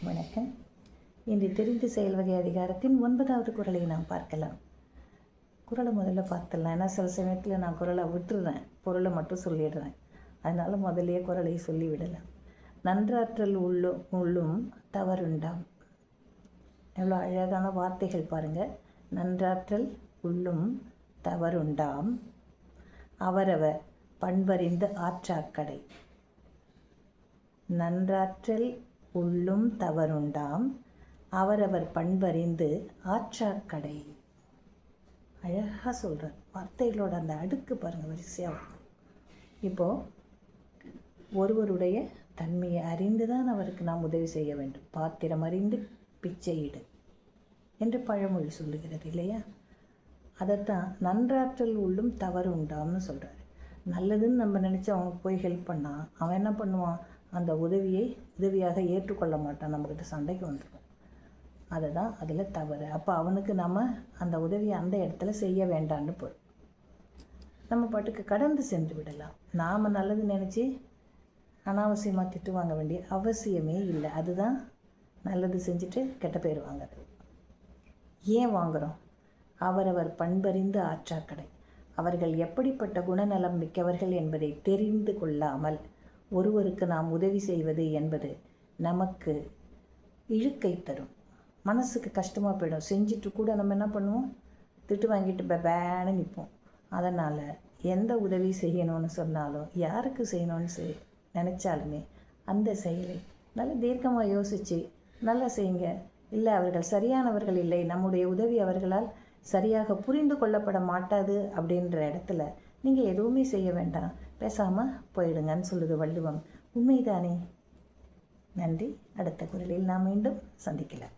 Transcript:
வணக்கம். இன்று தெரிந்து செயல் வகை அதிகாரத்தின் 9வது குறளை நாம் பார்க்கலாம். குறளை முதல்ல பார்த்துடலாம். ஏன்னா சில சமயத்தில் நான் குறளை விட்டுடுறேன், பொருளை மட்டும் சொல்லிடுறேன். அதனால் முதலே குறளை சொல்லிவிடலாம். நன்றாற்றல் உள்ளும் தவறுண்டாம். எவ்வளோ அழகான வார்த்தைகள் பாருங்கள். நன்றாற்றல் உள்ளும் தவறுண்டாம், அவரவர் பண்பறிந்து ஆற்றாக்கடை. நன்றாற்றல் உள்ளும் தவறுண்டாம், அவரவர் பண்பறிந்து ஆற்றாக்கடை. அழகாக சொல்கிறேன். வார்த்தைகளோட அந்த அடுக்கு பாருங்கள், வரிசையாக. இப்போது ஒருவருடைய தன்மையை அறிந்து தான் அவருக்கு நாம் உதவி செய்ய வேண்டும். பாத்திரம் அறிந்து பிச்சையிடு என்று பழமொழி சொல்லுகிறது இல்லையா? அதைத்தான் நன்றாற்றல் உள்ளும் தவறு உண்டாம்னு சொல்கிறாரு. நல்லதுன்னு நம்ம நினச்சி அவனுக்கு போய் ஹெல்ப் பண்ணால் அவன் என்ன பண்ணுவான்? அந்த உதவியாக ஏற்றுக்கொள்ள மாட்டான், நம்மக்கிட்ட சண்டைக்கு வந்துடும். அதை தான் அதில் தவறு. அப்போ அவனுக்கு நம்ம அந்த உதவியை அந்த இடத்துல செய்ய வேண்டான்னு போய் நம்ம பாட்டுக்கு கடந்து சென்று விடலாம். நாம் நல்லது நினச்சி அனாவசியமாக திட்டு வாங்க வேண்டிய அவசியமே இல்லை. அதுதான் நல்லது செஞ்சுட்டு கெட்ட பேர் வாங்குறது. ஏன் வாங்குகிறோம்? அவரவர் பண்பறிந்து ஆற்றாக்கடை. அவர்கள் எப்படிப்பட்ட குணநலம் மிக்கவர்கள் என்பதை தெரிந்து கொள்ளாமல் ஒருவருக்கு நாம் உதவி செய்வது என்பது நமக்கு இழுக்கை தரும். மனசுக்கு கஷ்டமாக போயிடும். செஞ்சுட்டு கூட நம்ம என்ன பண்ணுவோம்? திட்டு வாங்கிட்டு பேன்னு நிற்போம். அதனால் எந்த உதவி செய்யணும்னு சொன்னாலும், யாருக்கு செய்யணும்னு நினச்சாலுமே அந்த செயலை நல்லா தீர்க்கமாக யோசித்து நல்லா செய்யுங்க. இல்லை, அவர்கள் சரியானவர்கள் இல்லை, நம்முடைய உதவி அவர்களால் சரியாக புரிந்து கொள்ளப்பட மாட்டாது அப்படின்ற இடத்துல நீங்கள் எதுவுமே செய்ய வேண்டாம், பேசாமல் போயிடுங்கன்னு சொல்லுது வள்ளுவம். உண்மைதானே? நன்றி. அடுத்த குறளில் நாம் மீண்டும் சந்திக்கலாம்.